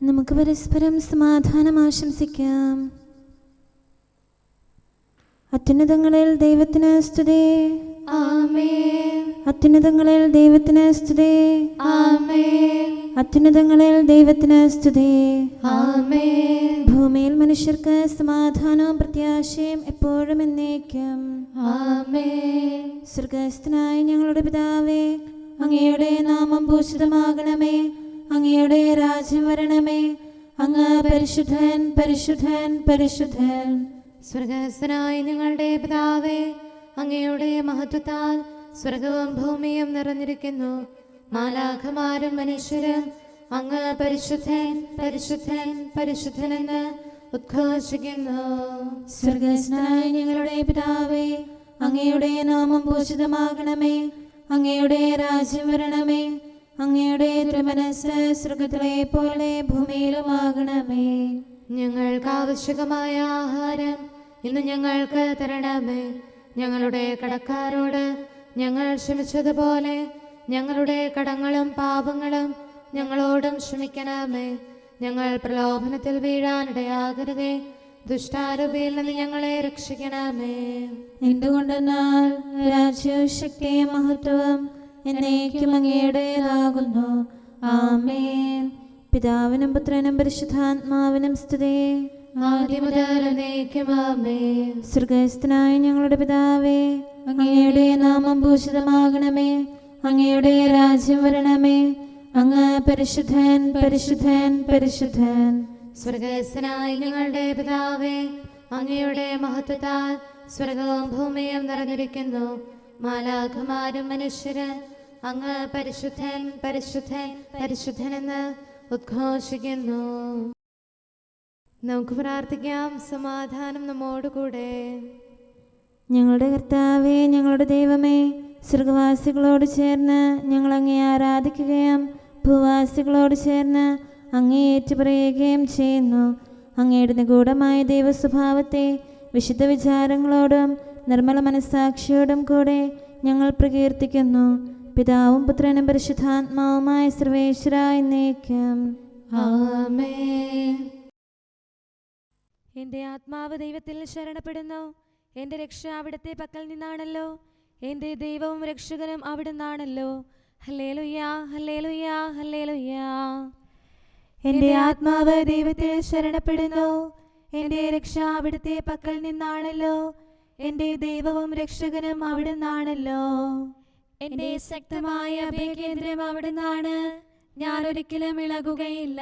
നമുക്ക് പരസ്പരം സമാധാനം ആശംസിക്കാം. അത്യുന്നതങ്ങളിൽ ദൈവത്തിന് സ്തുതി. ആമേൻ. അത്യുന്നതങ്ങളിൽ ദൈവത്തിന് സ്തുതി. ആമേൻ. അത്യുന്നതങ്ങളിൽ ദൈവത്തിന് സ്തുതി. ആമേൻ. ഭൂമിയിൽ മനുഷ്യർക്ക് സമാധാനവും പ്രത്യാശയും എപ്പോഴും എന്നേക്കും. ആമേൻ. സ്വർഗ്ഗസ്ഥനായ ഞങ്ങളുടെ പിതാവേ, അങ്ങയുടെ നാമം പൂജിതമാകണമേ. അങ്ങയുടെ രാജ്യം വരണമേ. അങ്ങ് പരിശുദ്ധൻ, പരിശുദ്ധൻ, പരിശുദ്ധൻ. സ്വർഗ്ഗസ്ഥനായ ഞങ്ങളുടെ പിതാവേ, അങ്ങയുടെ മഹത്വത്താൽ സ്വർഗവും ഭൂമിയും നിറഞ്ഞിരിക്കുന്നു. മാലാഖമാരും മനുഷ്യരും അങ്ങ് പരിശുദ്ധൻ, പരിശുദ്ധൻ, പരിശുദ്ധനെന്ന് ഉദ്ഘോഷിക്കുന്നു. സ്വർഗ്ഗസ്ഥനായ ഞങ്ങളുടെ പിതാവേ, അങ്ങയുടെ നാമം പൂജിതമാകണമേ. അങ്ങയുടെ രാജ്യം വരണമേ. അങ്ങയുടെ തിരുമനസ്സ് സ്വർഗ്ഗത്തിലെ പോലെ ഭൂമിയിലുമാകണമേ. ഞങ്ങൾക്ക് ആവശ്യമായ ആഹാരം ഇന്ന് ഞങ്ങൾക്ക് തരണമേ. ഞങ്ങളുടെ കടക്കാരോട് ഞങ്ങൾ ക്ഷമിച്ചതുപോലെ ഞങ്ങളുടെ കടങ്ങളും പാപങ്ങളും ഞങ്ങളോടും ക്ഷമിക്കണമേ. ഞങ്ങൾ പ്രലോഭനത്തിൽ വീഴാനിടയാകരുതേ. ദുഷ്ടാരൂപിയിൽ നിന്ന് ഞങ്ങളെ രക്ഷിക്കണമേ. എന്തുകൊണ്ടെന്നാൽ രാജ്യവും ശക്തിയും മഹത്വവും എന്നേക്കും അങ്ങയുടേതാകുന്നു. ആമേൻ. പിതാവിനും പുത്രനും പരിശുദ്ധാത്മാവിനും സ്തുതി. ആദ്യം മുതൽ എന്നേക്കും ആമേൻ. സ്വർഗ്ഗസ്ഥനായ ഞങ്ങളുടെ പിതാവേ, അങ്ങയുടെ നാമം പൂജിതമാകണമേ. അങ്ങയുടെ രാജ്യം വരണമേ. അങ്ങ് പരിശുദ്ധൻ, പരിശുദ്ധൻ, പരിശുദ്ധൻ. സ്വർഗ്ഗസ്ഥനായ ഞങ്ങളുടെ പിതാവേ, അങ്ങയുടെ മഹത്വത്താൽ സ്വർഗവും ഭൂമിയും നിറഞ്ഞിരിക്കുന്നു. മാലാഖമാരും മനുഷ്യരും അങ്ങ് പരിശുദ്ധൻ, പരിശുദ്ധൻ, പരിശുദ്ധനെന്ന് ഉദ്ഘോഷിക്കുന്നു. നമുക്ക് പ്രാർത്ഥിക്കാം. സമാധാനം നമ്മോടുകൂടെ. ഞങ്ങളുടെ കർത്താവേ, ഞങ്ങളുടെ ദൈവമേ, സ്വർഗവാസികളോട് ചേർന്ന് ഞങ്ങൾ അങ്ങേ ആരാധിക്കുകയും ഭൂവാസികളോട് ചേർന്ന് അങ്ങേ ഏറ്റുപറയുകയും ചെയ്യുന്നു. അങ്ങയുടെ നിഗൂഢമായ ദൈവസ്വഭാവത്തെ വിശുദ്ധ വിചാരങ്ങളോടും നിർമ്മല മനസ്സാക്ഷിയോടും കൂടെ ഞങ്ങൾ പ്രകീർത്തിക്കുന്നു. പിതാവും പുത്രനും പരിശുദ്ധാത്മാവുമായ സർവേശ്വര എന്നേക്കും. ആമേൻ. എൻ്റെ ആത്മാവ് ദൈവത്തിൽ ശരണപ്പെടുന്നു. എൻ്റെ രക്ഷ അവിടുത്തെ പക്കൽ നിന്നാണല്ലോ. എൻ്റെ ദൈവവും രക്ഷകനും അവിടുന്നാണല്ലോ. ഹല്ലേലൂയാ, ഹല്ലേലൂയാ, ഹല്ലേലൂയാ. എൻ്റെ ആത്മാവ് ദൈവത്തിൽ ശരണപ്പെടുന്നു. എൻ്റെ രക്ഷ അവിടുത്തെ പക്കൽ നിന്നാണല്ലോ. എൻ്റെ ദൈവവും രക്ഷകനും അവിടുന്നാണല്ലോ. എൻ്റെ ശക്തമായ അഭയകേന്ദ്രം അവിടുന്നാണ്. ഞാൻ ഒരിക്കലും ഇളകുകയില്ല.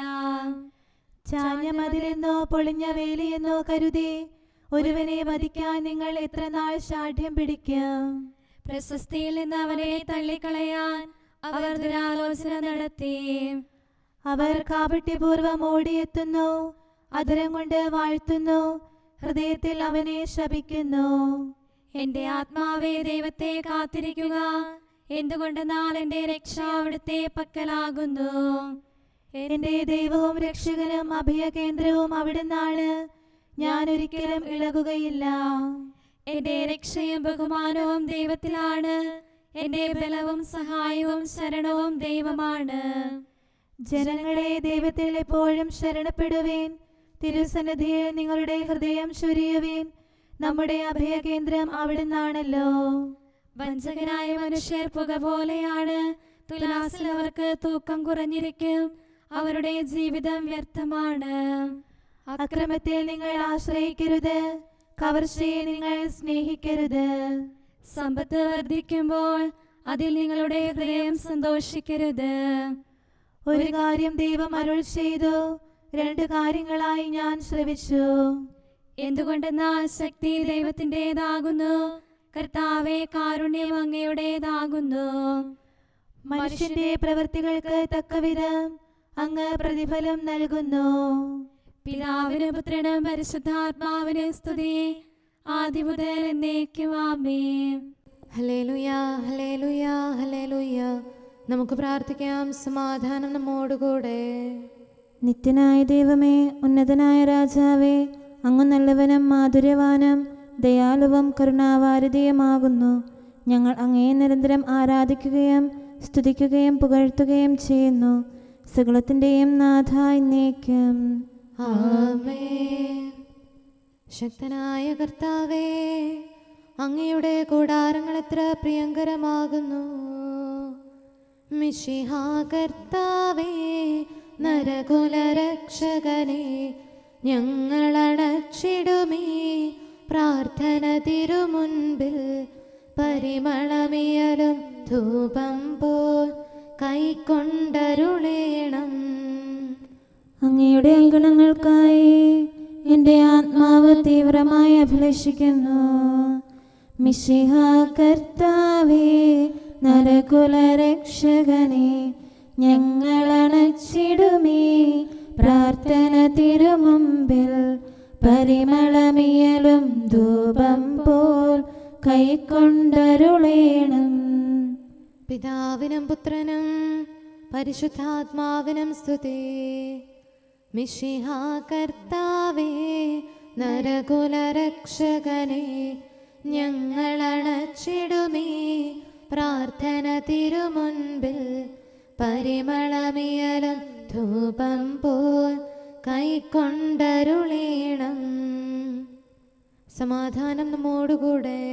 ചാഞ്ഞ മതിലെന്നോ പൊളിഞ്ഞ വേലിയെന്നോ കരുതി ഒരുവനെ വധിക്കാൻ നിങ്ങൾ എത്ര നാൾ ശാഠ്യം പിടിക്കും? പ്രശസ്തിയിൽ നിന്ന് അവനെ തള്ളിക്കളയാൻ അവർ ദുരാലോചന നടത്തി. അവർ കാപട്യപൂർവ്വം ഓടിയെത്തുന്നു. അധരം കൊണ്ട് വാഴ്ത്തുന്നു. ഹൃദയത്തിൽ അവനെ ശപിക്കുന്നു. എൻ്റെ ആത്മാവേ, ദൈവത്തെ കാത്തിരിക്കുക. എന്തുകൊണ്ടെന്നാൽ എൻ്റെ രക്ഷ അവിടുത്തെ പക്കലാകുന്നു. എൻ്റെ ദൈവവും രക്ഷകനും അഭയകേന്ദ്രവും അവിടുന്നാണ്. ഞാൻ ഒരിക്കലും ഇളകുകയില്ല. എൻ്റെ രക്ഷയും ബഹുമാനവും ദൈവത്തിലാണ്. എൻ്റെ ബലവും സഹായവും ശരണവും ദൈവമാണ്. ജനങ്ങളെ, ദൈവത്തിൽ എപ്പോഴും ശരണപ്പെടുവേൻ. തിരുസന്നിധിയിൽ നിങ്ങളുടെ ഹൃദയം ചൊരിയുവേൻ. നമ്മുടെ അഭയകേന്ദ്രം അവിടുന്നാണല്ലോ. വഞ്ചകരായ മനുഷ്യർ പുക പോലെയാണ്. തുലാസിൽ അവർക്ക് തൂക്കം കുറഞ്ഞിരിക്കും. അവരുടെ ജീവിതം വ്യർത്ഥമാണ്. അക്രമത്തിൽ നിങ്ങൾ ആശ്രയിക്കരുത്. കവർച്ചയെ നിങ്ങൾ സ്നേഹിക്കരുത്. സമ്പത്ത് വർദ്ധിക്കുമ്പോൾ അതിൽ നിങ്ങളുടെ ഹൃദയം സന്തോഷിക്കരുത്. ഒരു കാര്യം ദൈവം അരുൾ ചെയ്തു, രണ്ട് കാര്യങ്ങളായി ഞാൻ ശ്രവിച്ചു. എന്തുകൊണ്ടെന്നാൽ ശക്തി ദൈവത്തിൻ്റെതാകുന്നു. കർത്താവേ, കാരുണ്യം അങ്ങയുടേതാകുന്നു. മനുഷ്യന്റെ പ്രവൃത്തികൾക്ക് തക്കവിധം അങ്ങ് പ്രതിഫലം നൽകുന്നു. പിതാവിനും പുത്രനും പരിശുദ്ധാത്മാവിനും സ്തുതി. ആദ്യം മുതൽ എന്നേക്കും ആമേൻ. ഹല്ലേലൂയാ, ഹല്ലേലൂയാ, ഹല്ലേലൂയാ. നമുക്ക് പ്രാർത്ഥിക്കാം. സമാധാനം നമ്മോടുകൂടെ. നിത്യനായ ദൈവമേ, ഉന്നതനായ രാജാവേ, അങ്ങ് നല്ലവനും മാധുര്യവാനും ദയാലുവും കരുണാവാരിധിയുമാകുന്നു. ഞങ്ങൾ അങ്ങയെ നിരന്തരം ആരാധിക്കുകയും സ്തുതിക്കുകയും പുകഴ്ത്തുകയും ചെയ്യുന്നു. സകലത്തിൻ്റെയും നാഥ എന്നേക്കും. ആമേൻ. ശക്തനായ കർത്താവേ, അങ്ങയുടെ കൂടാരങ്ങൾ എത്ര പ്രിയങ്കരമാകുന്നു. മിശിഹാ കർത്താവേ, നരകുലരക്ഷകനെ, ഞങ്ങളണച്ചിടുമീ പ്രാർത്ഥന തിരുമുൻപിൽ. പരിമളമിയലും ധൂപം പോൽ കൈക്കൊണ്ടരുളേണം. അങ്ങയുടെ അങ്കണങ്ങൾക്കായി എൻ്റെ ആത്മാവ് തീവ്രമായി അഭിലഷിക്കുന്നു. മിശിഹാ കർത്താവേ, നരകുലരക്ഷകനെ, ഞങ്ങളണച്ചിടുമീ പ്രാർത്ഥന തിരുമുമ്പിൽ. പരിമളമിയലും ധൂപം പോൽ കൈക്കൊണ്ടരുളേണം. പിതാവിനും പുത്രനും പരിശുദ്ധാത്മാവിനും സ്തുതി. മിശിഹാ കർത്താവേ, നരകുലരക്ഷകനെ, ഞങ്ങളണച്ചിടുമീ പ്രാർത്ഥന തിരുമുൻപിൽ. പരിമളമിയലും ധൂപം പോൽ കൈക്കൊണ്ടരുളേണം. സമാധാനം നമ്മോടുകൂടെ.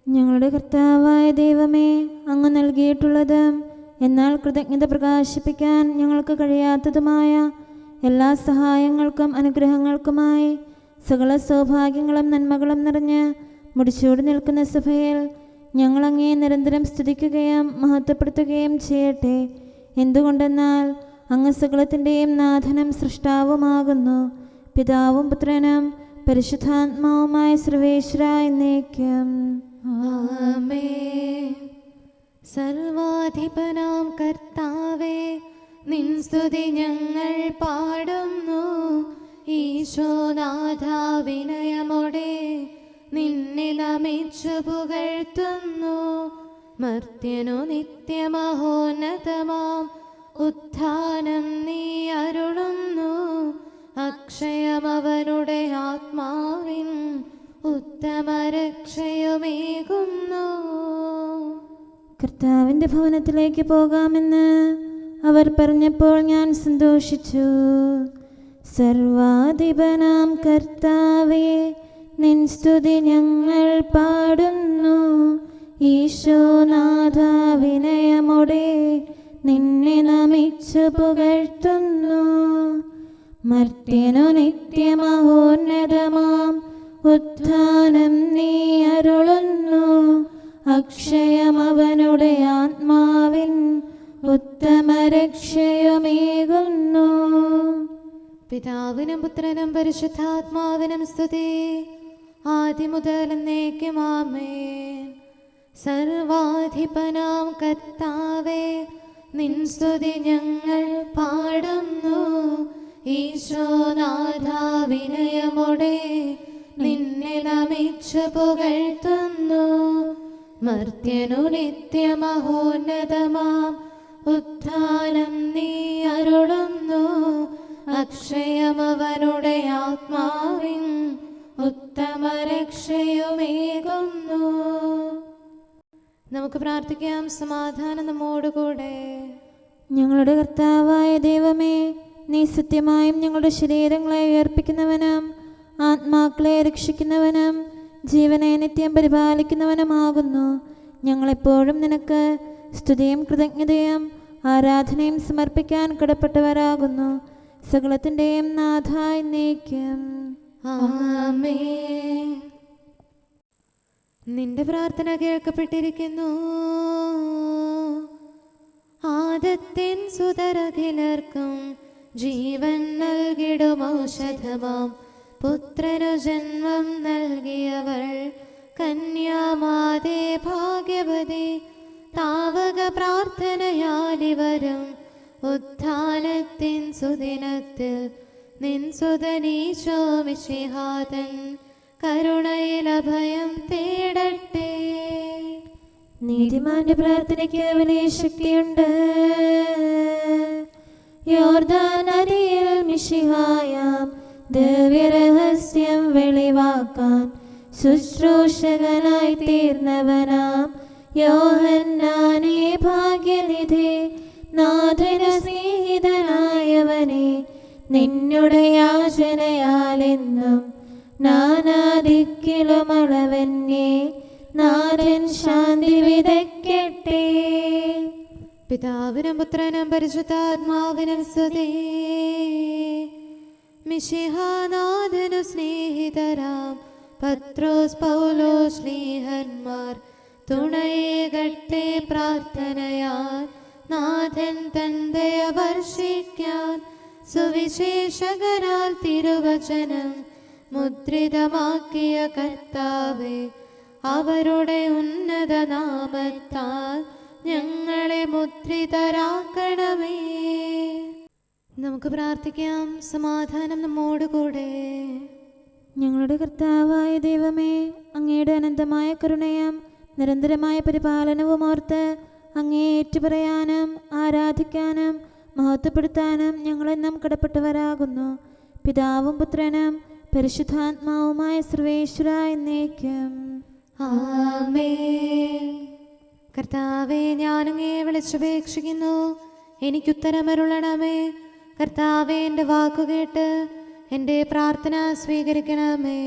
ഞങ്ങളുടെ കർത്താവായ ദൈവമേ, അങ്ങ് നൽകിയിട്ടുള്ളതും എന്നാൽ കൃതജ്ഞത പ്രകാശിപ്പിക്കാൻ ഞങ്ങൾക്ക് കഴിയാത്തതുമായ എല്ലാ സഹായങ്ങൾക്കും അനുഗ്രഹങ്ങൾക്കുമായി സകല സൗഭാഗ്യങ്ങളും നന്മകളും നിറഞ്ഞ് മുടിച്ചൂടി നിൽക്കുന്ന സഭയിൽ ഞങ്ങളങ്ങേ നിരന്തരം സ്തുതിക്കുകയും മഹത്വപ്പെടുത്തുകയും ചെയ്യട്ടെ. എന്തുകൊണ്ടെന്നാൽ അങ്ങ് സകലത്തിൻ്റെയും നാഥനും സൃഷ്ടാവുമാകുന്നു. പിതാവും പുത്രനും പരിശുദ്ധാത്മാവുമായ സർവേശ്വര എന്നേക്കും. ആമേൻ. സർവാധിപനാം കർത്താവേ, നിൻ സ്തുതി ഞങ്ങൾ പാടുന്നു. ഈശോനാഥ, വിനയമോടെ നിന്നെ നമിച്ചു പുകഴ്ത്തുന്നു. മർത്യനു നിത്യമഹോന്നതമാം ഉത്ഥാനം നീ അരുളുന്നു. അക്ഷയമവനുടെ ആത്മാവിൻ ഉത്തമരക്ഷയുമേകുന്നു. കർത്താവിൻ്റെ ഭവനത്തിലേക്ക് പോകാമെന്ന് അവർ പറഞ്ഞപ്പോൾ ഞാൻ സന്തോഷിച്ചു. സർവാധിപനാം കർത്താവേ, നിൻ സ്തുതി ഞങ്ങൾ പാടുന്നു. ഈശോനാഥ, വിനയമോടെ നിന്നെ നമിച്ചു പുകഴ്ത്തുന്നു. മർത്യനു നിത്യമഹോന്നതമാം ഉത്ഥാനം നീ അരുളുന്നു. അക്ഷയമവനുടെ ആത്മാവിൻ ഉത്തമരക്ഷയുമേകുന്നു. പിതാവിനും പുത്രനും പരിശുദ്ധാത്മാവിനും സ്തുതി, ആദിമുതൽ എന്നേക്കും. ആമേൻ. സർവാധിപനാം കർത്താവേ, നിൻ സ്തുതി ഞങ്ങൾ പാടുന്നു. ഈശോനാഥ, വിനയമോടെ നിന്നെ നമിച്ചു പുകഴ്ത്തുന്നു. മർത്യനു നിത്യമഹോന്നതമാം ഉത്ഥാനം നീ അരുളുന്നു. അക്ഷയമവനുടെ ആത്മാവിൻ ഉത്തമരക്ഷയുമേകുന്നു. നമുക്ക് പ്രാർത്ഥിക്കാം. സമാധാനം നമ്മോടുകൂടെ. ഞങ്ങളുടെ കർത്താവായ ദൈവമേ, നീ സത്യമായും ഞങ്ങളുടെ ശരീരങ്ങളെ ഉയർപ്പിക്കുന്നവനും ആത്മാക്കളെ രക്ഷിക്കുന്നവനും ജീവനെ നിത്യം പരിപാലിക്കുന്നവനുമാകുന്നു. ഞങ്ങളെപ്പോഴും നിനക്ക് സ്തുതിയും കൃതജ്ഞതയും ആരാധനയും സമർപ്പിക്കാൻ കടപ്പെട്ടവരാകുന്നു. സകലത്തിൻ്റെയും നാഥ എന്നേക്കും. ആമേൻ. നിന്റെ പ്രാർത്ഥന കേൾക്കപ്പെട്ടിരിക്കുന്നു. ആദത്തിൻ സുതരഖിലർക്കും ജീവൻ നൽകിടും ഔഷധമാം പുത്രനു ജന്മം നൽകിയവൾ കന്യാമാതേ ഭാഗ്യവതി. താവക പ്രാർത്ഥനയാലിവരും ഉത്ഥാനത്തിൻ സുദിനത്തിൽ നിൻ സുതനീശോ മിശിഹാതൻ കരുണയിൽ അഭയം തേടട്ടെ. നീതിമാന്റെ പ്രാർത്ഥനയ്ക്ക് വലിയ ശക്തിയുണ്ട്. യോർദാൻ നദിയിൽ മിശിഹായാം ദിവ്യരഹസ്യം വെളിവാക്കാൻ ശുശ്രൂഷകനായി തീർന്നവനാം യോഹന്നാനേ ഭാഗ്യനിധി. നാഥനു സ്നേഹിത നിന്നുടെ യാചനയാലെന്നും നാനാദിക്കിലും അളവന്യേ നാഥൻ ശാന്തി വിതയ്ക്കട്ടെ. പിതാവിനും പുത്രനും പരിശുദ്ധാത്മാവിനും സ്തുതി. മിശിഹാനാഥനു സ്നേഹിതരാം പത്രോസ് പൗലോസ് ശ്ലീഹന്മാർ തുണയേകട്ടെ പ്രാർത്ഥനയാൽ നാഥൻ തൻ ദയ വർഷിക്കാൻ സുവിശേഷകരാൽ തിരുവചനം മുദ്രിതമാക്കിയ കർത്താവേ, അവരുടെ ഉന്നത നാമത്താൽ ഞങ്ങളെ മുദ്രിതരാക്കണമേ. നമുക്ക് പ്രാർത്ഥിക്കാം. സമാധാനം നമ്മോടുകൂടെ. ഞങ്ങളുടെ കർത്താവായ ദൈവമേ, അങ്ങയുടെ അനന്തമായ കരുണയും നിരന്തരമായ പരിപാലനവും ഓർത്ത് അങ്ങയെ ഏറ്റുപറയാനും ആരാധിക്കാനും മഹത്വപ്പെടുത്താനും ഞങ്ങളെന്നും കടപ്പെട്ടവരാകുന്നു. പിതാവും പുത്രനും പരിശുദ്ധാത്മാവുമായ സർവേശ്വര എന്നേക്കും ആമേൻ. കർത്താവേ, ഞാനങ്ങയെ വിളിച്ചപേക്ഷിക്കുന്നു, എനിക്കുത്തരമരുളണമേ. കർത്താവേ, എൻ്റെ വാക്കുകേട്ട് എൻ്റെ പ്രാർത്ഥന സ്വീകരിക്കണമേ.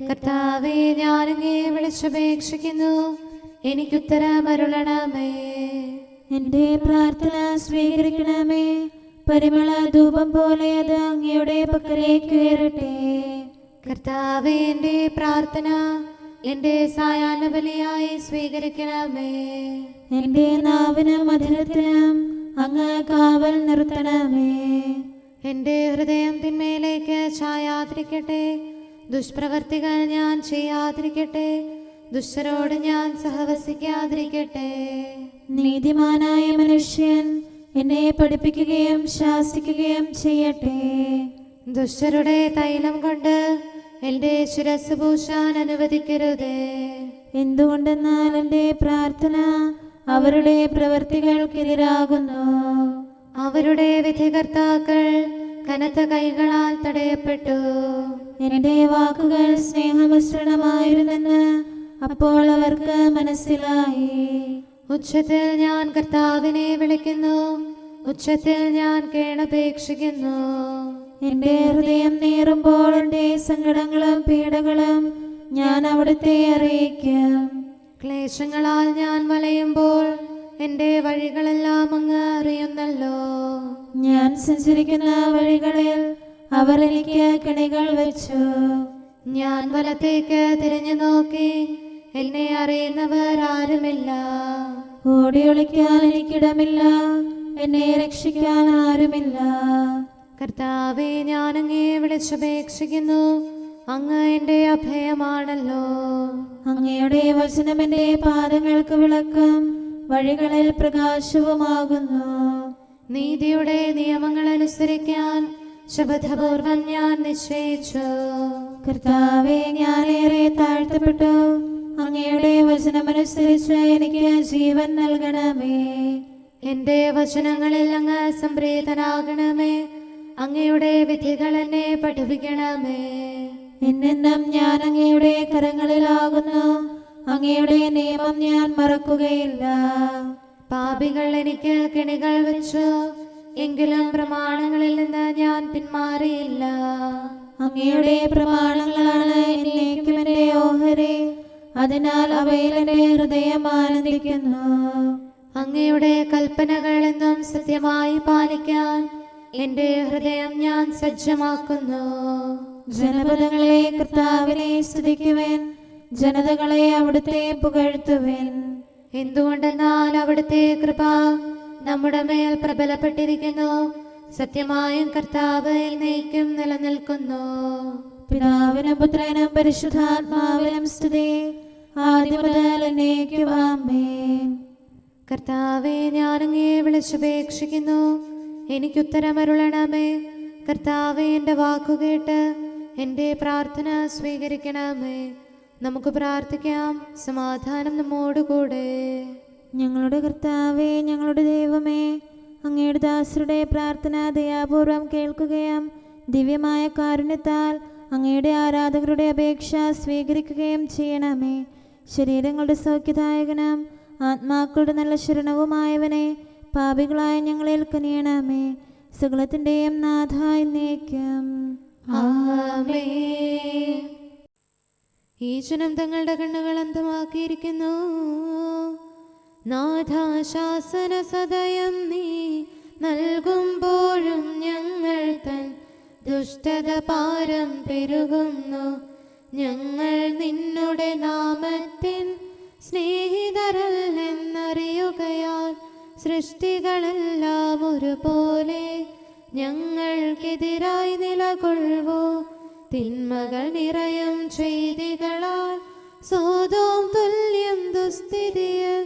കർത്താവേ, ഞാനങ്ങയെ വിളിച്ചപേക്ഷിക്കുന്നു, എനിക്കുത്തരമരുളണമേ. എൻ്റെ പ്രാർത്ഥന സ്വീകരിക്കണമേ. പരിമള ധൂപം പോലെ അത് അങ്ങയുടെ പക്കലേക്ക് ഉയരട്ടെ. കർത്താവേ, എൻ്റെ പ്രാർത്ഥന എൻ്റെ സായാഹ്ന ബലിയായി സ്വീകരിക്കണമേ. എൻ്റെ നാവിനും മധുരത്തിനും അങ്ങ് കാവൽ നിർത്തണമേ. എൻ്റെ ഹൃദയം തിന്മയിലേക്ക് ചായാതിരിക്കട്ടെ. ദുഷ്പ്രവർത്തികൾ ഞാൻ ചെയ്യാതിരിക്കട്ടെ. ദുഷ്ടരോട് ഞാൻ സഹവസിക്കാതിരിക്കട്ടെ. നീതിമാനായ മനുഷ്യൻ എന്നെ പഠിപ്പിക്കുകയും ശാസിക്കുകയും ചെയ്യട്ടെ. ദുഷ്ടരുടെ തൈലം കൊണ്ട് എൻ്റെ ശിരസ് പൂശാൻ അനുവദിക്കരുതേ. എന്തുകൊണ്ടെന്നാൽ എൻ്റെ പ്രാർത്ഥന അവരുടെ പ്രവൃത്തികൾക്കെതിരാകുന്നു. അവരുടെ വിധികർത്താക്കൾ കനത്ത കൈകളാൽ തടയപ്പെട്ടു. എൻ്റെ വാക്കുകൾ സ്നേഹമിശ്രണമായിരുന്നെന്ന് അപ്പോൾ അവർക്ക് മനസ്സിലായി. ഉച്ചത്തിൽ ഞാൻ കർത്താവിനെ വിളിക്കുന്നു, ഉച്ചത്തിൽ ഞാൻ കേണപേക്ഷിക്കുന്നു. എൻ്റെ ഹൃദയം നീറുമ്പോൾ എൻ്റെ സങ്കടങ്ങളും പീഡകളും ഞാൻ അവിടുത്തെ അറിയിക്കും. ക്ലേശങ്ങളാൽ ഞാൻ വലയുമ്പോൾ എൻ്റെ വഴികളെല്ലാം അങ്ങ് അറിയുന്നല്ലോ. ഞാൻ സഞ്ചരിക്കുന്ന വഴികളിൽ അവർ എനിക്ക് കെണികൾ വെച്ചു. ഞാൻ വലത്തേക്ക് തിരിഞ്ഞു നോക്കി, എന്നെ അറിയുന്നവർ ആരുമില്ല. ഓടി ഒളിക്കാൻ എനിക്കിടമില്ല, എന്നെ രക്ഷിക്കാൻ ആരുമില്ല. കർത്താവേ, ഞാൻ അങ്ങയെ വിളിച്ചപേക്ഷിക്കുന്നു, അങ്ങ് എൻ്റെ അഭയമാണല്ലോ. അങ്ങയുടെ വചനം എൻ്റെ പാദങ്ങൾക്ക് വിളക്കും വഴികളിൽ പ്രകാശവുമാകുന്നു. നീതിയുടെ നിയമങ്ങൾ അനുസരിക്കാൻ ശപഥപൂർവം ഞാൻ നിശ്ചയിച്ചു. കർത്താവേ, ഞാനേറെ താഴ്ത്തപ്പെട്ടു. അങ്ങയുടെ വചനമനുസരിച്ച് എനിക്ക് ജീവൻ നൽകണമേ. എൻ്റെ വചനങ്ങളിൽ അങ്ങ് സംപ്രീതനാകണമേ. അങ്ങയുടെ വിധികൾ എന്നെ പഠിപ്പിക്കണമേ. എന്നെന്നും ഞാൻ അങ്ങയുടെ കരങ്ങളിലാകുന്നു. അങ്ങയുടെ നിയമം ഞാൻ മറക്കുകയില്ല. പാപികൾ എനിക്ക് കെണികൾ വെച്ചു, എങ്കിലും പ്രമാണങ്ങളിൽ നിന്ന് ഞാൻ പിന്മാറിയില്ല. അങ്ങയുടെ പ്രമാണങ്ങളാണ് എന്നേക്കും എൻ്റെ ഓഹരി. അതിനാൽ അവയിൽ എൻ്റെ ഹൃദയം ആനന്ദിക്കുന്നു. അങ്ങയുടെ കൽപ്പനകൾ എന്നും സത്യമായി പാലിക്കാൻ എൻ്റെ ഹൃദയം ഞാൻ സജ്ജമാക്കുന്നു. ജനപദങ്ങളെ കർത്താവിനെ സ്തുതിക്കുവിൻ, ജനതകളെ അവിടുത്തെ പുകഴ്ത്തുവിൻ. എന്തുകൊണ്ടെന്നാൽ അവിടുത്തെ കൃപ നമ്മുടെ മേൽ പ്രബലപ്പെട്ടിരിക്കുന്നു. സത്യമായും കർത്താവ് എന്നേക്കും നിലനിൽക്കുന്നു. പിതാവിനും പുത്രനും പരിശുദ്ധാത്മാവിനും സ്തുതി, ആദ്യം മുതൽ എന്നേക്കും ആമേൻ. കർത്താവേ, ഞാൻ അങ്ങയെ വിളിച്ചപേക്ഷിക്കുന്നു, എനിക്കുത്തരമരുളണമേ. കർത്താവേ, എൻ്റെ വാക്കുകേട്ട് എൻ്റെ പ്രാർത്ഥന സ്വീകരിക്കണമേ. നമുക്ക് പ്രാർത്ഥിക്കാം. സമാധാനം നമ്മോടുകൂടെ. ഞങ്ങളുടെ കർത്താവേ, ഞങ്ങളുടെ ദൈവമേ, അങ്ങയുടെ ദാസരുടെ പ്രാർത്ഥന ദയാപൂർവം കേൾക്കുകയും ദിവ്യമായ കാരുണ്യത്താൽ അങ്ങയുടെ ആരാധകരുടെ അപേക്ഷ സ്വീകരിക്കുകയും ചെയ്യണമേ. ശരീരങ്ങളുടെ സൗഖ്യദായകനും ആത്മാക്കളുടെ നല്ല ശരണവുമായവനെ, പാപികളായ ഞങ്ങളിൽ കനിയണമേ. സകലത്തിൻ്റെയും നാഥ എന്നേക്കും. ആമേൻ. ഈ ജനം തങ്ങളുടെ കണ്ണുകൾ അന്ധമാക്കിയിരിക്കുന്നു. നാഥാശാസന സദയം നീ നൽകുമ്പോഴും ഞങ്ങൾ തൻ ദുഷ്ടത പാരം പെരുകുന്നു. ഞങ്ങൾ നിന്നുടെ നാമത്തിൻ സ്നേഹിതരല്ലെന്നറിയുകയാൽ സൃഷ്ടികളെല്ലാം ഒരുപോലെ ഞങ്ങൾക്കെതിരായി നിലകൊള്ളുവോ. തിന്മകൾ നിറയും ചെയ്തികളാൽ സോദോം തുല്യം ദുസ്ഥിതിയിൽ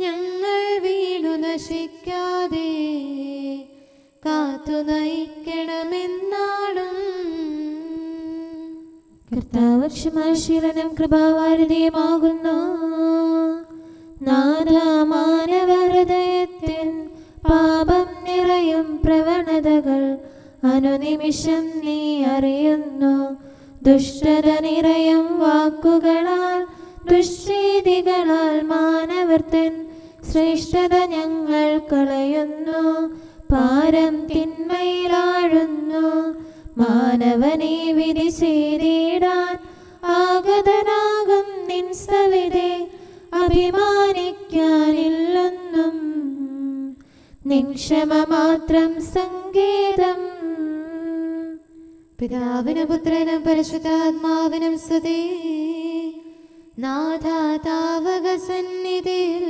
ഞങ്ങൾ വീണു നശിക്കാതെ കാത്തു നയിക്കണമെന്നാടും. കർത്താവ് ക്ഷമാശീലനും കൃപാവാരിധിയുമാകുന്നു. നാഥ മാനവഹൃദയത്തിൻ പാപം നിറയും പ്രവണതകൾ അനുനിമിഷം നീ അറിയുന്നു. ദുഷ്ടത നിറയും വാക്കുകളാൽ ദുശ്ചെയ്തികളാൽ മാനവർത്തൻ ശ്രേഷ്ഠത ഞങ്ങൾ കളയുന്നു. പാരം തിന്മയിലാഴുന്നു. മാനവനെ വിധി ചെയ്തിടാൻ ആഗതനാകും നിൻ സവിധേ. അഭിമാനിക്കാനില്ലൊന്നും നിൻ ക്ഷമ മാത്രം സങ്കേതം. പിതാവിനും പുത്രനും പരിശുദ്ധാത്മാവിനും സ്തുതി. നാഥ താവക സന്നിധിയിൽ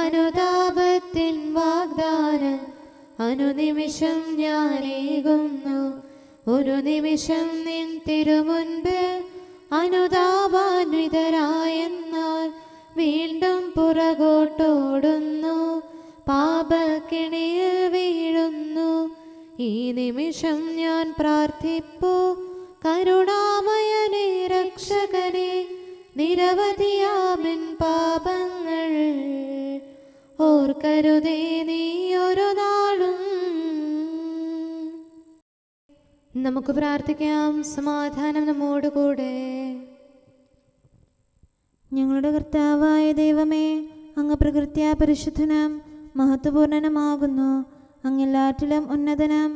അനുതാപത്തിൻ വാഗ്ദാനം അനുനിമിഷം ഞാനേകുന്നു. ഒരു നിമിഷം നിൻ തിരുമുൻപിൽ അനുതാപാന്വിതരായെന്നാൽ വീണ്ടും പുറകോട്ടോടുന്നു. പാപക്കിണിയിൽ വീഴുന്നു. ഈ നിമിഷം ഞാൻ പ്രാർത്ഥിപ്പൂ. കരുണാമയനെ രക്ഷകനെ, നിരവധിയാമിൻ പാപങ്ങൾ ഓർക്കരുതേ നീ ഒരു നാളും. നമുക്ക് പ്രാർത്ഥിക്കാം. സമാധാനം നമ്മോടുകൂടെ. ഞങ്ങളുടെ കർത്താവായ ദൈവമേ, അങ്ങ് പ്രകൃത്യാ പരിശുദ്ധനും മഹത്വപൂർണനുമാകുന്നു. അങ്ങെല്ലാറ്റിലും ഉന്നതനും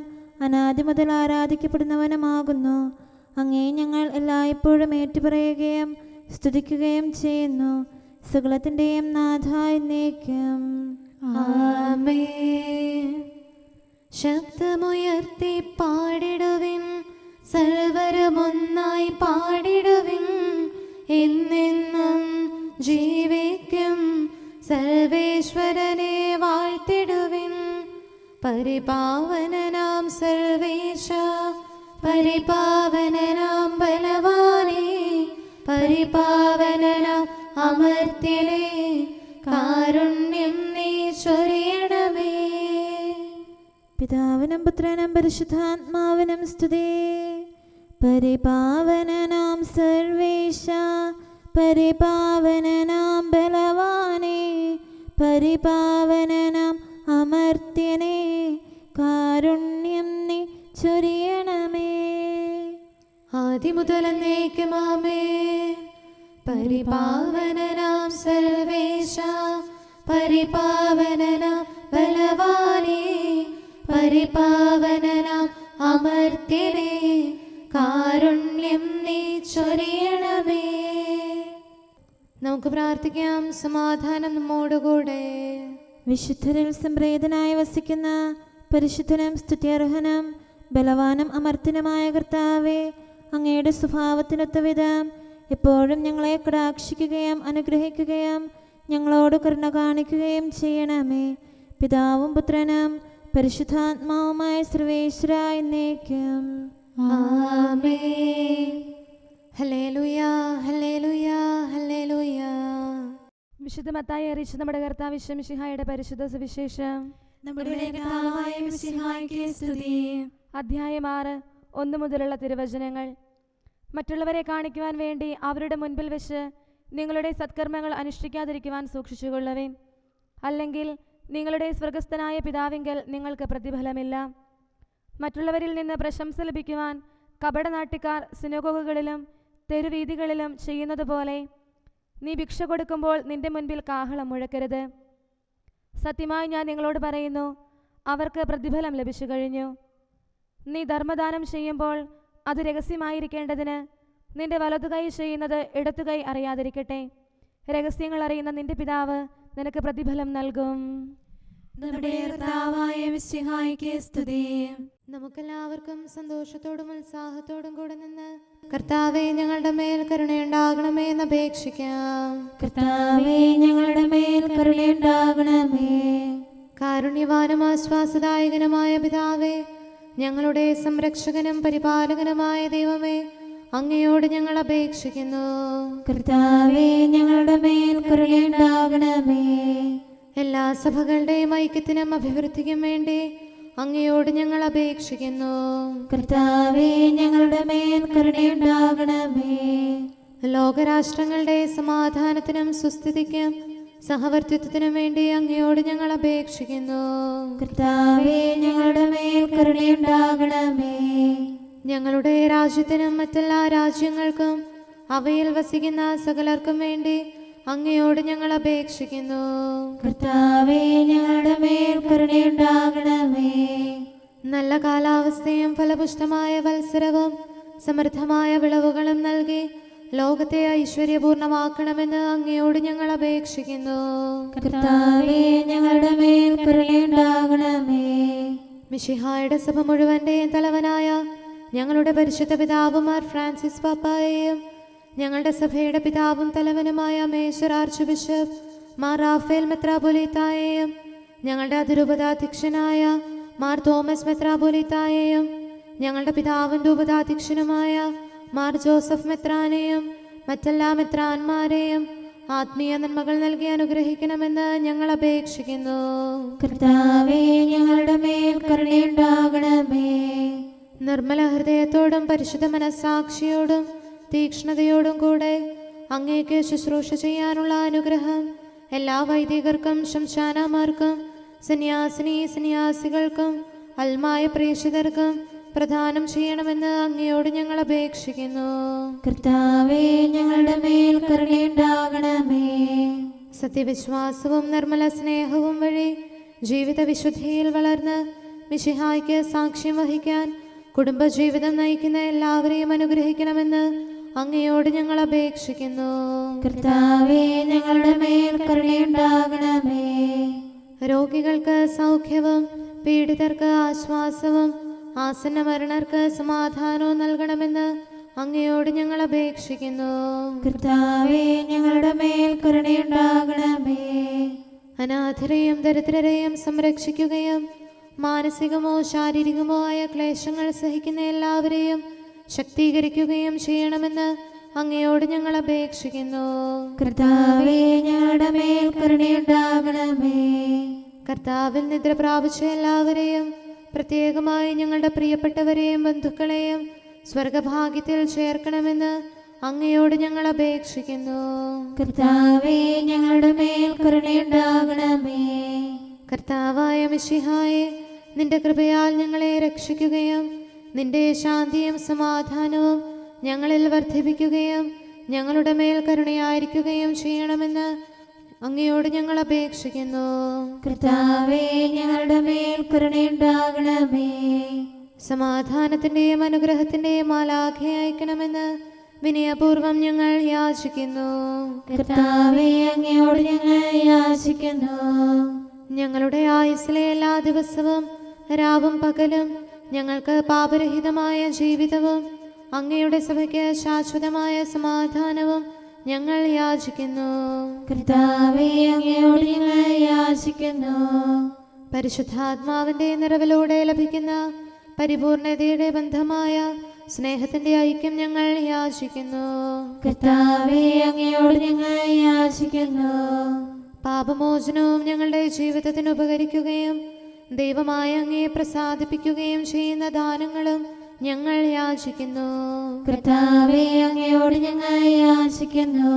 അനാദി മുതൽ ആരാധിക്കപ്പെടുന്നവനുമാകുന്നു. അങ്ങേ ഞങ്ങൾ എല്ലായ്പ്പോഴും ഏറ്റുപറയുകയും സ്തുതിക്കുകയും ചെയ്യുന്നു. സകലത്തിൻ്റെയും നാഥ എന്നേക്കും. ആമേൻ. ശബ്ദമുയർത്തി പാടിടുവിൻ, സർവരുമൊന്നായി പാടിടുവിൻ. എന്നെന്നും ജീവിക്കും സർവേശ്വരനെ വാഴ്ത്തിടുവിൻ. പരിപാവനനാം സർവേശ, പരിപാവനനാം ബലവാനേ, പരിപാവനനാം അമർത്യനേ, കാരുണ്യം നീ ചൊരിയണമേ. പിതാവിനും പുത്രനും പരിശുദ്ധാത്മാവിനും സ്തുതി. പരിപാവനനാം സർവേശ, പരിപാവനനാം ബലവാനേ, പരിപാവനനാം അമർത്യനേ, കാരുണ്യം നീ ചൊരിയണമേ. ആദിമുതൽ എന്നേക്കും ആമേൻ. പരിപാവനനാം സർവേശ, പരിപാവനനാം ബലവാനേ, പരിപാവനനാം അമർത്യനേ, കാരുണ്യം നീ ചൊരിയണമേ. നമുക്ക് പ്രാർത്ഥിക്കാം. സമാധാനം നമ്മോടുകൂടെ. വിശുദ്ധരിൽ സംപ്രീതനായി വസിക്കുന്ന പരിശുദ്ധനും സ്തുത്യർഹനും ബലവാനും അമർത്യനുമായ കർത്താവേ, അങ്ങയുടെ സ്വഭാവത്തിനൊത്ത വിധം എപ്പോഴും ഞങ്ങളെ കടാക്ഷിക്കുകയും അനുഗ്രഹിക്കുകയും ഞങ്ങളോട് കരുണ കാണിക്കുകയും ചെയ്യണമേ. പിതാവും പുത്രനും പരിശുദ്ധാത്മാവുമായ സർവേശ്വരാ എന്നേക്കും. ആമേൻ. ഹല്ലേലൂയാ, ഹല്ലേലൂയാ, ഹല്ലേലൂയാ. വിശുദ്ധ മത്തായി അറിയിച്ച നമ്മുടെ കർത്താവ് മിശിഹായുടെ പരിശുദ്ധ സുവിശേഷം. അധ്യായം 6, 1 മുതലുള്ള തിരുവചനങ്ങൾ. മറ്റുള്ളവരെ കാണിക്കുവാൻ വേണ്ടി അവരുടെ മുൻപിൽ വെച്ച് നിങ്ങളുടെ സത്കർമ്മങ്ങൾ അനുഷ്ഠിക്കാതിരിക്കുവാൻ സൂക്ഷിച്ചുകൊള്ളുവിൻ. അല്ലെങ്കിൽ നിങ്ങളുടെ സ്വർഗസ്ഥനായ പിതാവിങ്കൽ നിങ്ങൾക്ക് പ്രതിഫലമില്ല. മറ്റുള്ളവരിൽ നിന്ന് പ്രശംസ ലഭിക്കുവാൻ കപടനാട്ടിക്കാർ സിനഗോഗുകളിലും തെരുവീഥികളിലും ചെയ്യുന്നത് പോലെ നീ ഭിക്ഷ കൊടുക്കുമ്പോൾ നിന്റെ മുൻപിൽ കാഹളം മുഴക്കരുത്. സത്യമായി ഞാൻ നിങ്ങളോട് പറയുന്നു, അവർക്ക് പ്രതിഫലം ലഭിച്ചു കഴിഞ്ഞു. നീ ധർമ്മദാനം ചെയ്യുമ്പോൾ അത് രഹസ്യമായിരിക്കേണ്ടതിന് നിന്റെ വലതുകൈ ചെയ്യുന്നത് ഇടത്തുകൈ അറിയാതിരിക്കട്ടെ. രഹസ്യങ്ങൾ അറിയുന്ന നിന്റെ പിതാവ് നിനക്ക് പ്രതിഫലം നൽകും. നമ്മുടെ കർത്താവായ മിശിഹായ്ക്ക് സ്തുതി. നമുക്കെല്ലാവർക്കും സന്തോഷത്തോടും ഉത്സാഹത്തോടും കൂടെ നിന്ന് കർത്താവേ ഞങ്ങളുടെ മേൽ കരുണയുണ്ടാകണമേ എന്ന് അപേക്ഷിക്കാം. കർത്താവേ ഞങ്ങളുടെ മേൽ കരുണയുണ്ടാകണമേ. കാരുണ്യവാനും ആശ്വാസദായകനുമായ പിതാവേ, ഞങ്ങളുടെ സംരക്ഷകനും പരിപാലകനുമായ ദൈവമേ, അങ്ങയോട് ഞങ്ങൾ അപേക്ഷിക്കുന്നു. കർത്താവേ ഞങ്ങളുടെ മേൽ കരുണയുണ്ടാകണമേ. എല്ലാ സഭകളുടെയും ഐക്യത്തിനും അഭിവൃദ്ധിക്കും വേണ്ടി അങ്ങയോട് ഞങ്ങൾ അപേക്ഷിക്കുന്നു. കർത്താവേ ഞങ്ങളുടെ മേൽ കരുണയുണ്ടാകണമേ. ലോകരാഷ്ട്രങ്ങളുടെ സമാധാനത്തിനും സുസ്ഥിതിക്കും സഹവർത്തിത്വത്തിനും വേണ്ടി അങ്ങയോട് ഞങ്ങൾ അപേക്ഷിക്കുന്നു. കർത്താവേ ഞങ്ങളുടെ മേൽ കരുണയുണ്ടാകണമേ. ഞങ്ങളുടെ രാജ്യത്തിനും മറ്റെല്ലാ രാജ്യങ്ങൾക്കും അവയിൽ വസിക്കുന്ന സകലർക്കും വേണ്ടി അങ്ങയോട് ഞങ്ങൾ അപേക്ഷിക്കുന്നു. കർത്താവേ ഞങ്ങളുടെ മേൽ കരുണയുണ്ടാകണമേ. നല്ല കാലാവസ്ഥയും ഫലപുഷ്ടമായ വത്സരവും സമൃദ്ധമായ വിളവുകളും നൽകി ലോകത്തെ ഐശ്വര്യപൂർണമാക്കണമെന്ന് അങ്ങയോട് ഞങ്ങൾ അപേക്ഷിക്കുന്നു. കർത്താവേ ഞങ്ങളുടെ മേൽ കരുണയുണ്ടാകണമേ. മിശിഹായുടെ സഭ മുഴുവന്റെയും തലവനായ ഞങ്ങളുടെ പരിശുദ്ധ പിതാവുമാർ ഫ്രാൻസിസ് പാപ്പായെയും ഞങ്ങളുടെ സഭയുടെ പിതാവും തലവനുമായ major archbishop Mar Raphael മെത്രാപൊലീത്തായെയും ഞങ്ങളുടെ അതിരൂപതാധ്യക്ഷനായ മാർ തോമസ് മെത്രാപൊലീത്തായെയും ഞങ്ങളുടെ പിതാവും രൂപതാധ്യക്ഷനുമായ മാർ ജോസഫ് മെത്രാനെയും മറ്റെല്ലാ മെത്രാന്മാരെയും ആത്മീയ നന്മകൾ നൽകി അനുഗ്രഹിക്കണമെന്ന് ഞങ്ങൾ അപേക്ഷിക്കുന്നു. കർത്താവേ ഞങ്ങളുടെ മേൽ കരുണയുണ്ടാകണമേ. നിർമ്മല ഹൃദയത്തോടും പരിശുദ്ധ മനസ്സാക്ഷിയോടും തീക്ഷ്ണതയോടും കൂടെ അങ്ങേക്ക് ശുശ്രൂഷ ചെയ്യാനുള്ള അനുഗ്രഹം എല്ലാ വൈദികർക്കും ശംശാനമാർക്കും സന്യാസിനികൾക്കും അൽമായ പ്രേക്ഷിതർക്കും പ്രദാനം ചെയ്യണമെന്ന് അങ്ങയോട് ഞങ്ങൾ അപേക്ഷിക്കുന്നു. കർത്താവേ ഞങ്ങളുടെ മേൽ കരുണയുണ്ടാകണമേ. സത്യവിശ്വാസവും നിർമ്മല സ്നേഹവും വഴി ജീവിത വിശുദ്ധിയിൽ വളർന്ന് മിശിഹായ്ക്ക് സാക്ഷ്യം വഹിക്കാൻ കുടുംബജീവിതം നയിക്കുന്ന എല്ലാവരെയും അനുഗ്രഹിക്കണമെന്ന് അങ്ങയോട് ഞങ്ങൾ അപേക്ഷിക്കുന്നു. കർത്താവേ ഞങ്ങളുടെ മേൽ കരുണയുണ്ടാകണമേ. രോഗികൾക്ക് സൗഖ്യവും പീഡിതർക്ക് ആശ്വാസവും ആസന്ന മരണർക്ക് സമാധാനവും നൽകണമെന്ന് അങ്ങയോട് ഞങ്ങൾ അപേക്ഷിക്കുന്നു. കർത്താവേ ഞങ്ങളുടെ മേൽ കരുണയുണ്ടാകണമേ. അനാഥരെയും ദരിദ്രരെയും സംരക്ഷിക്കുകയും മാനസികമോ ശാരീരികമോ ആയ ക്ലേശങ്ങൾ സഹിക്കുന്ന എല്ലാവരെയും ശക്തീകരിക്കുകയും ചെയ്യണമെന്ന് അങ്ങയോട് ഞങ്ങൾ അപേക്ഷിക്കുന്നു. കർത്താവേ ഞങ്ങളുടെ മേൽ കരുണയുണ്ടാകണമേ. കർത്താവിൽ നിദ്ര പ്രാപിച്ച എല്ലാവരെയും പ്രത്യേകമായി ഞങ്ങളുടെ പ്രിയപ്പെട്ടവരെയും ബന്ധുക്കളെയും സ്വർഗഭാഗ്യത്തിൽ ചേർക്കണമെന്ന് അങ്ങയോട് ഞങ്ങൾ അപേക്ഷിക്കുന്നു. കർത്താവേ ഞങ്ങളുടെ മേൽ കരുണയുണ്ടാകണമേ. കർത്താവായ മിശിഹായെ, നിന്റെ കൃപയാൽ ഞങ്ങളെ രക്ഷിക്കുകയും നിന്റെ ശാന്തിയും സമാധാനവും ഞങ്ങളിൽ വർദ്ധിപ്പിക്കുകയും ഞങ്ങളുടെ മേൽ കരുണയായിരിക്കുകയും ചെയ്യണമെന്ന് അങ്ങയോട് ഞങ്ങൾ അപേക്ഷിക്കുന്നു. കർത്താവേ ഞങ്ങളുടെ മേൽ കരുണയുണ്ടാകണമേ. സമാധാനത്തിന്റെയും അനുഗ്രഹത്തിന്റെയും മാലാഖയെ അയക്കണമെന്ന് വിനയപൂർവം ഞങ്ങൾ യാചിക്കുന്നു. കർത്താവേ അങ്ങയോട് ഞങ്ങൾ യാചിക്കുന്നു. ഞങ്ങളുടെ ആയുസ്സിലെ എല്ലാ ദിവസവും രാവും പകലും ഞങ്ങൾക്ക് പാപരഹിതമായ ജീവിതവും അങ്ങയുടെ സഭയ്ക്ക് ശാശ്വതമായ സമാധാനവും ഞങ്ങൾ യാചിക്കുന്നു. കർത്താവേ അങ്ങയോട് ഞങ്ങൾ യാചിക്കുന്നു. പരിശുദ്ധാത്മാവിന്റെ നിറവിലൂടെ ലഭിക്കുന്ന പരിപൂർണതയുടെ ബന്ധമായ സ്നേഹത്തിന്റെ ഐക്യം ഞങ്ങൾ യാചിക്കുന്നു. കർത്താവേ അങ്ങയോട് ഞങ്ങൾ യാചിക്കുന്നു. പാപമോചനവും ഞങ്ങളുടെ ജീവിതത്തിന് ഉപകരിക്കുകയും ദൈവമായ അങ്ങയെ പ്രസാദിപ്പിക്കുകയും ചെയ്യുന്ന ദാനങ്ങളും ഞങ്ങൾ യാചിക്കുന്നു. കർത്താവേ അങ്ങയോട് ഞങ്ങൾ യാചിക്കുന്നു.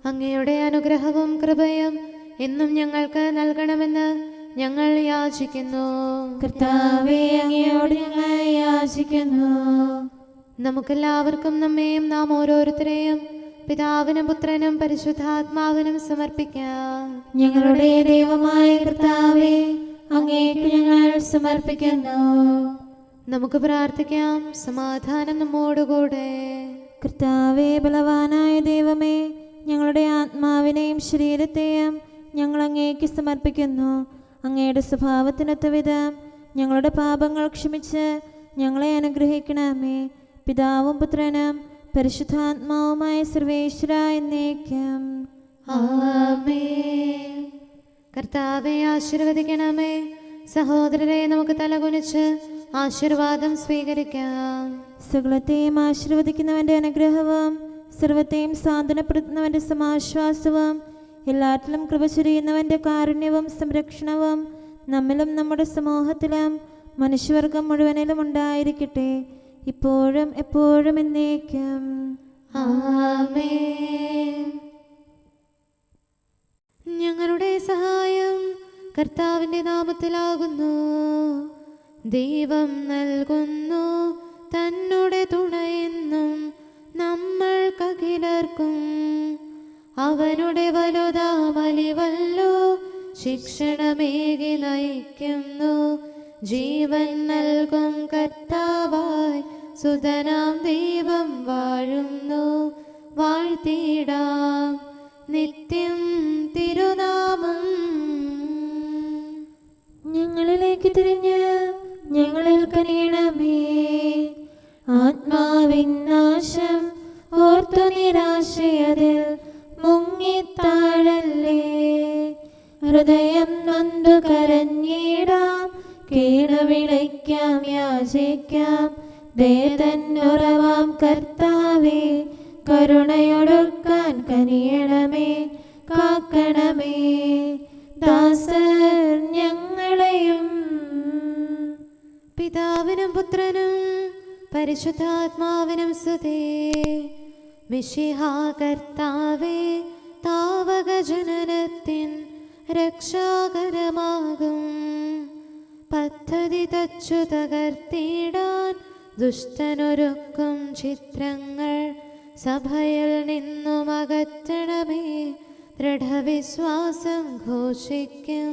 അങ്ങയുടെ അനുഗ്രഹവും കൃപയും എന്നും ഞങ്ങൾക്ക് നൽകണമെന്ന് ഞങ്ങൾ യാചിക്കുന്നു. കർത്താവേ അങ്ങയോട് ഞങ്ങൾ യാചിക്കുന്നു. നമുക്കെല്ലാവർക്കും നമ്മെയും നാം ഓരോരുത്തരെയും പിതാവിനും പുത്രനും പരിശുദ്ധാത്മാവിനും സമർപ്പിക്കാം. ഞങ്ങളുടെ ദൈവമായ കർത്താവേ, അങ്ങേക്ക് ഞങ്ങൾ സമർപ്പിക്കുന്നു. നമുക്ക് പ്രാർത്ഥിക്കാം. സമാധാനം നമ്മോടുകൂടെ. കർത്താവേ, ബലവാനായ ദൈവമേ, ഞങ്ങളുടെ ആത്മാവിനെയും ശരീരത്തെയും ഞങ്ങൾ അങ്ങേക്ക് സമർപ്പിക്കുന്നു. അങ്ങയുടെ സ്വഭാവത്തിനൊത്ത വിധം ഞങ്ങളുടെ പാപങ്ങൾ ക്ഷമിച്ച് ഞങ്ങളെ അനുഗ്രഹിക്കണമേ. പിതാവും പുത്രനും പരിശുദ്ധാത്മാവുമായ സർവേശ്വര എന്നേക്കും ആമേൻ. കർത്താവെ ആശീർവദിക്കണമേ. സഹോദരരെ, നമുക്ക് തലകുനിച്ച് ആശീർവാദം സ്വീകരിക്കാം. സകലത്തെയും ആശീർവദിക്കുന്നവന്റെ അനുഗ്രഹവും സർവത്തെയും സാന്ത്വനപ്പെടുത്തുന്നവന്റെ സമാശ്വാസവും എല്ലാറ്റിലും കൃപ ചൊരിയുന്നവന്റെ കാരുണ്യവും സംരക്ഷണവും നമ്മിലും നമ്മുടെ സമൂഹത്തിലും മനുഷ്യവർഗം മുഴുവനിലും ഉണ്ടായിരിക്കട്ടെ, ഇപ്പോഴും എപ്പോഴും എന്നേക്കും ആമേൻ. ഞങ്ങളുടെ സഹായം കർത്താവിൻ്റെ നാമത്തിലാകുന്നു. ദൈവം നൽകുന്നു തന്നോടെ തുണയെന്നും നമ്മൾക്കഖിലർക്കും. അവനുടെ വലുതാമലിവല്ലോ ശിക്ഷണമേകി നയിക്കുന്നു. ജീവൻ നൽകും കർത്താവായി സുതനാം ദൈവം വാഴുന്നു. വാഴ്ത്തിടാം നിത്യം തിരുനാമം. ഞങ്ങളിലേക്ക് തിരിഞ്ഞ് ഞങ്ങളിൽ കനിയണമേ. ആത്മാവിൻ നാശം ഓർത്തു നിരാശയതിൽ മുങ്ങിത്താഴല്ലേ. ഹൃദയം നൊന്തു കരഞ്ഞിടാം, കീണവിളിക്കാം, യാചിക്കാം. ദേതന്നുറവാം കർത്താവേ, കരുണയൊടുക്കാൻ കനിയണമേ. കാക്കണമേ ദാസർ ഞങ്ങളെയും. പിതാവിനും പുത്രനും പരിശുദ്ധാത്മാവിനും സ്തുതി. മിശിഹാ കർത്താവേ, താവക ജനനത്തിൻ രക്ഷാകരമാകും പദ്ധതി തച്ചു തകർത്തിടാൻ ദുഷ്ടനൊരുക്കും ചിത്രങ്ങൾ സഭയിൽ നിന്നും അകറ്റണമേ. ദൃഢവിശ്വാസം ഘോഷിക്കും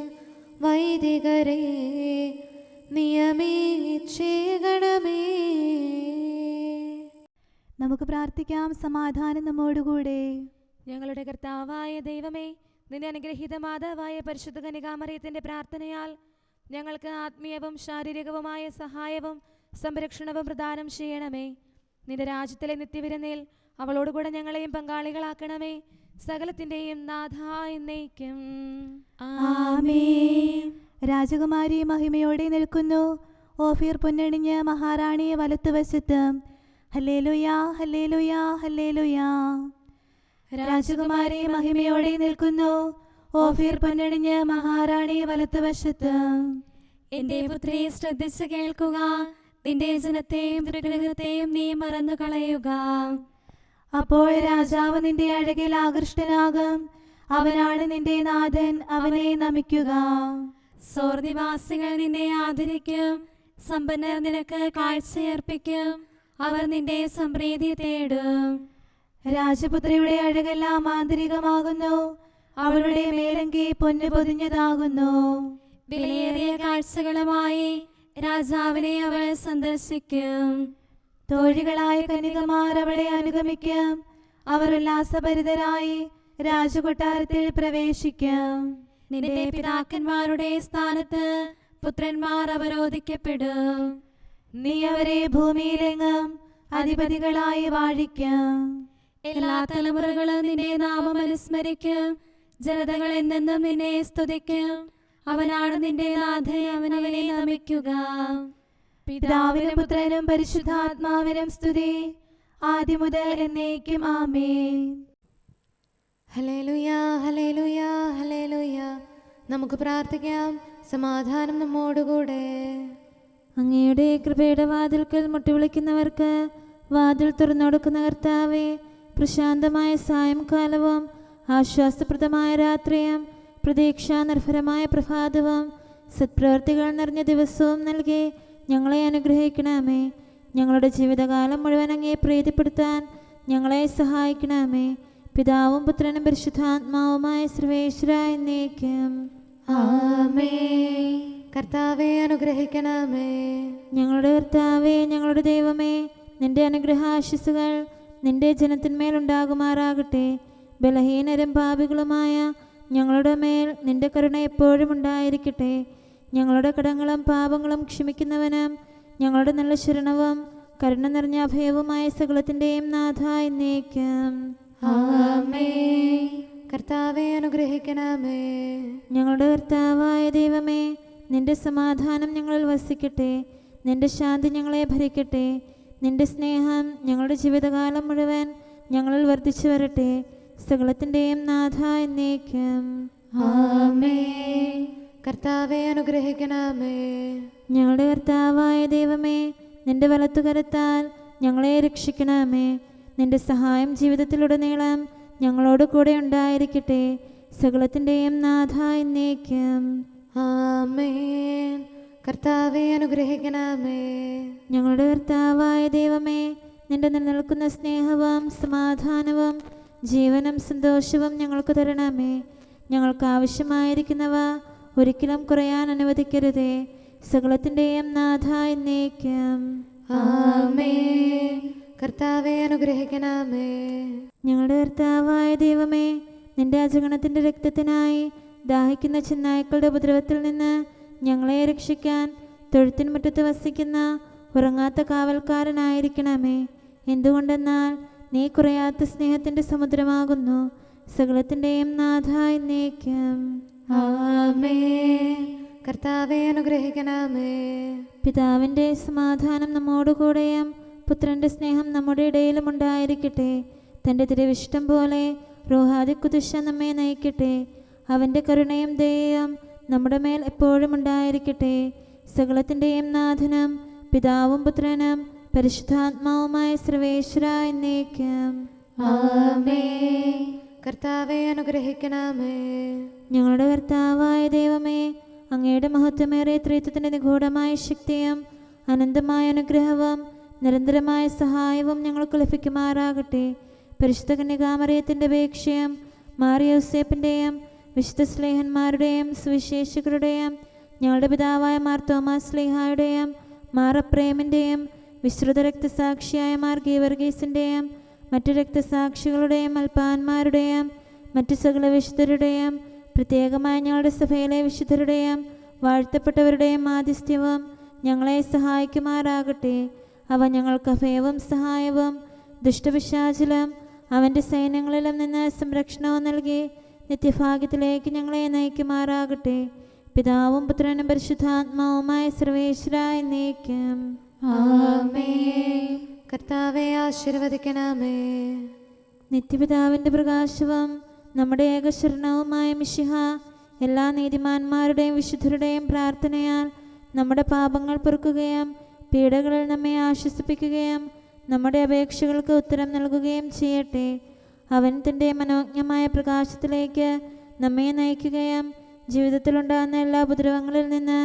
വൈദികരെ നിയമേച്ഛേകണമേ. നമുക്ക് പ്രാർത്ഥിക്കാം. സമാധാനം നമ്മോടുകൂടെ. ഞങ്ങളുടെ കർത്താവായ ദൈവമേ, നിന്റെ അനുഗ്രഹീത മാതാവായ പരിശുദ്ധ കന്യകാമറിയത്തിൻ്റെ പ്രാർത്ഥനയാൽ ഞങ്ങൾക്ക് ആത്മീയവും ശാരീരികവുമായ സഹായവും സംരക്ഷണവും പ്രദാനം ചെയ്യണമേ. നിന്റെ രാജ്യത്തിലെ നിത്യവിരുന്നിൽ അവളോടുകൂടെ ഞങ്ങളെയും പങ്കാളികളാക്കണമേ. സകലത്തിൻ്റെയും നാഥ എന്നേക്കും ആമേൻ. രാജകുമാരി മഹിമയോടെ നിൽക്കുന്നു. ഓഫീർ പൊന്നണിഞ്ഞ് മഹാറാണിയെ വലത്തുവശത്ത്. ഹല്ലേലൂയാ, ഹല്ലേലൂയാ, ഹല്ലേലൂയാ. രാജകുമാരി മഹിമയോടെ നിൽക്കുന്നു. ഓഫീർ പൊന്നണിഞ്ഞ് മഹാറാണിയെ വലത്തുവശത്ത്. എന്റെ പുത്രിയെ ശ്രദ്ധിച്ച് കേൾക്കുക. നിന്റെ ജനത്തെയും ദുർഗ്രഹത്തെയും നീ മറന്നു കളയുക. അപ്പോൾ രാജാവ് നിന്റെ അഴകിൽ ആകൃഷ്ടനാകും. അവനാണ് നിന്റെ നാഥൻ, അവനെ നമിക്കുക. സോർനിവാസികൾ നിന്നെ ആദരിക്കും. സമ്പന്നർ നിനക്ക് കാഴ്ചയർപ്പിക്കും. അവർ നിന്റെ സമൃദ്ധി തേടും. രാജപുത്രിയുടെ അഴകെല്ലാം ആന്തരികമാകുന്നു. അവളുടെ മേലങ്കി പൊന്നു പൊതിഞ്ഞതാകുന്നു. വിലയേറിയ കാഴ്ചകളുമായി രാജാവിനെ അവൾ സന്ദർശിക്കും. തോഴികളായ കന്യകമാർ അവളെ അനുഗമിക്കും. അവർ ഉല്ലാസഭരിതരായി രാജകൊട്ടാരത്തിൽ പ്രവേശിക്കും. നിന്റെ പിതാക്കന്മാരുടെ സ്ഥാനത്ത് പുത്രന്മാർ അവരോധിക്കപ്പെടും. നീ അവരെ ഭൂമിയിലെങ്ങും അധിപതികളായി വാഴിക്കും. എല്ലാ തലമുറകളും നിന്റെ നാമം അനുസ്മരിക്കും. ജനതകൾ എന്നെന്നും നിന്നെ സ്തുതിക്കും. അവനാണ് നിന്റെ നാഥൻ, അവനെ നമിക്കുക. പിതാവിനും പുത്രനും പരിശുദ്ധാത്മാവിനും സ്തുതി, ആദ്യം മുതൽ എന്നേക്കും ആമേൻ. ഹല്ലേലൂയാ, ഹല്ലേലൂയാ, ഹല്ലേലൂയാ. നമുക്ക് പ്രാർത്ഥിക്കാം. സമാധാനം നമ്മോടുകൂടെ. അങ്ങയുടെ കൃപയുടെ വാതിൽക്കൽ മുട്ടിവിളിക്കുന്നവർക്ക് വാതിൽ തുറന്നുകൊടുക്കുന്ന കർത്താവേ, പ്രശാന്തമായ സായംകാലവും ആശ്വാസപ്രദമായ രാത്രിയും പ്രതീക്ഷാനിർഭരമായ പ്രഭാതവും സത്പ്രവർത്തികൾ നിറഞ്ഞ ദിവസവും നൽകി ഞങ്ങളെ അനുഗ്രഹിക്കണമേ. ഞങ്ങളുടെ ജീവിതകാലം മുഴുവൻ അങ്ങയെ പ്രീതിപ്പെടുത്താൻ ഞങ്ങളെ സഹായിക്കണമേ. പിതാവും പുത്രനും പരിശുദ്ധാത്മാവുമായ സർവേശ്വര എന്നേക്കും ആമേൻ. കർത്താവെ അനുഗ്രഹിക്കണമേ. ഞങ്ങളുടെ കർത്താവേ, ഞങ്ങളുടെ ദൈവമേ, നിന്റെ അനുഗ്രഹാശിസുകൾ നിന്റെ ജനത്തിന്മേലുണ്ടാകുമാറാകട്ടെ. ബലഹീനരും പാപികളുമായ ഞങ്ങളുടെ മേൽ നിന്റെ കരുണ എപ്പോഴും ഉണ്ടായിരിക്കട്ടെ. ഞങ്ങളുടെ കടങ്ങളും പാപങ്ങളും ക്ഷമിക്കുന്നവനും ഞങ്ങളുടെ നല്ല ശരണവും കരുണ നിറഞ്ഞ അഭയവുമായ സകലത്തിൻ്റെയും നാഥ എന്നേക്കും. ആമേൻ. കർത്താവെ അനുഗ്രഹിക്കണമേ. ഞങ്ങളുടെ കർത്താവായ ദൈവമേ, നിന്റെ സമാധാനം ഞങ്ങളിൽ വസിക്കട്ടെ. നിന്റെ ശാന്തി ഞങ്ങളെ ഭരിക്കട്ടെ. നിന്റെ സ്നേഹം ഞങ്ങളുടെ ജീവിതകാലം മുഴുവൻ ഞങ്ങളിൽ വർദ്ധിച്ചു വരട്ടെ. സകലത്തിൻ്റെയും നാഥ എന്നേക്കും. ആമേൻ. കർത്താവെ അനുഗ്രഹിക്കണമേ. ഞങ്ങളുടെ കർത്താവായ ദൈവമേ, നിന്റെ വലത്തുകരത്താൽ ഞങ്ങളെ രക്ഷിക്കണമേ. നിന്റെ സഹായം ജീവിതത്തിലുടനീളം ഞങ്ങളോട് കൂടെ ഉണ്ടായിരിക്കട്ടെ. സകലത്തിൻ്റെയും നാഥ എന്നേക്കും. ആമേൻ. കർത്താവെ അനുഗ്രഹിക്കണമേ. ഞങ്ങളുടെ കർത്താവായ ദൈവമേ, നിന്റെ നിലനിൽക്കുന്ന സ്നേഹവും സമാധാനവും ജീവനും സന്തോഷവും ഞങ്ങൾക്ക് തരണമേ. ഞങ്ങൾക്ക് ആവശ്യമായിരിക്കുന്നവ ഒരിക്കലും കുറയാൻ അനുവദിക്കരുതേ. സകലത്തിൻ്റെയും നാഥ എന്നേക്കും. ആമേൻ. കർത്താവെ അനുഗ്രഹിക്കണമേ. ഞങ്ങളുടെ കർത്താവായ ദൈവമേ, നിന്റെ അജഗണത്തിൻ്റെ രക്തത്തിനായി ദാഹിക്കുന്ന ചെന്നായ്ക്കളുടെ ഉപദ്രവത്തിൽ നിന്ന് ഞങ്ങളെ രക്ഷിക്കാൻ തൊഴുത്തിൻ മുറ്റത്ത് വസിക്കുന്ന ഉറങ്ങാത്ത കാവൽക്കാരനായിരിക്കണമേ. എന്തുകൊണ്ടെന്നാൽ നീ കുറയാത്ത സ്നേഹത്തിൻ്റെ സമുദ്രമാകുന്നു. സകലത്തിൻ്റെയും നാഥ എന്നേക്കും. ആമേൻ. കർത്താവെ അനുഗ്രഹിക്കണമേ. പിതാവിൻ്റെ സമാധാനം നമ്മോടുകൂടെയും പുത്രൻ്റെ സ്നേഹം നമ്മുടെ ഇടയിലും ഉണ്ടായിരിക്കട്ടെ. തൻ്റെ തിരുവിഷ്ടം പോലെ റൂഹാദിക്കുദിശ നമ്മെ നയിക്കട്ടെ. അവൻ്റെ കരുണയും ദയയും നമ്മുടെ മേൽ എപ്പോഴും ഉണ്ടായിരിക്കട്ടെ. സകലത്തിൻ്റെയും നാഥനും പിതാവും പുത്രനും പരിശുദ്ധാത്മാവുമായ സർവേശ്വര എന്നേക്കും. ആമേൻ. കർത്താവെ അനുഗ്രഹിക്കണമേ. ഞങ്ങളുടെ കർത്താവായ ദൈവമേ, അങ്ങയുടെ മഹത്വമേറിയ ത്രിത്വത്തിൻ്റെ നിഗൂഢമായ ശക്തിയും അനന്തമായ അനുഗ്രഹവും നിരന്തരമായ സഹായവും ഞങ്ങൾക്ക് ലഭിക്കുമാറാകട്ടെ. പരിശുദ്ധ കന്യകാമറിയത്തിൻ്റെ അപേക്ഷയും മാറിയോസേപ്പിൻ്റെയും വിശുദ്ധ സ്ലേഹന്മാരുടെയും സുവിശേഷകരുടെയും ഞങ്ങളുടെ പിതാവായ മാർ തോമാസ് സ്ലീഹായുടെയും മാർ അപ്രേമിൻ്റെയും വിശ്രുത രക്തസാക്ഷിയായ മാർ ഗീവർഗീസിൻ്റെയും മറ്റു രക്തസാക്ഷികളുടെയും അൽപ്പാന്മാരുടെയും മറ്റു സകല വിശുദ്ധരുടെയും പ്രത്യേകമായി ഞങ്ങളുടെ സഭയിലെ വിശുദ്ധരുടെയും വാഴ്ത്തപ്പെട്ടവരുടെയും മാധ്യസ്ഥ്യവും ഞങ്ങളെ സഹായിക്കുമാറാകട്ടെ. അവ ഞങ്ങൾക്ക് അഭയവും സഹായവും ദുഷ്ടപിശാചിലും അവൻ്റെ സൈന്യങ്ങളിലും നിന്ന് സംരക്ഷണവും നൽകി നിത്യഭാഗ്യത്തിലേക്ക് ഞങ്ങളെ നയിക്കുമാറാകട്ടെ. പിതാവും പുത്രനും പരിശുദ്ധാത്മാവുമായ സർവേശ്വര എന്നേക്കും. ആമേൻ. കർത്താവെ ആശീർവദിക്കണമേ. നിത്യപിതാവിൻ്റെ പ്രകാശവും നമ്മുടെ ഏകശരണവുമായ മിശിഹ എല്ലാ നീതിമാന്മാരുടെയും വിശുദ്ധരുടെയും പ്രാർത്ഥനയാൽ നമ്മുടെ പാപങ്ങൾ പൊറുക്കുകയും പീഡകളിൽ നമ്മെ ആശ്വസിപ്പിക്കുകയും നമ്മുടെ അപേക്ഷകൾക്ക് ഉത്തരം നൽകുകയും ചെയ്യട്ടെ. അവൻ തൻ്റെ മനോജ്ഞമായ പ്രകാശത്തിലേക്ക് നമ്മെ നയിക്കുകയും ജീവിതത്തിലുണ്ടാകുന്ന എല്ലാ ഉപദ്രവങ്ങളിൽ നിന്ന്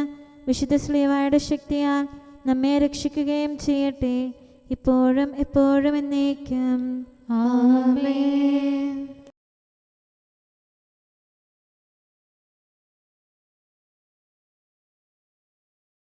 വിശുദ്ധ ശ്ലീഹായുടെ ശക്തിയാൽ നമ്മെ രക്ഷിക്കുകയും ചെയ്യട്ടെ. ഇപ്പോഴും എപ്പോഴും എന്നേക്കും. ആമേൻ.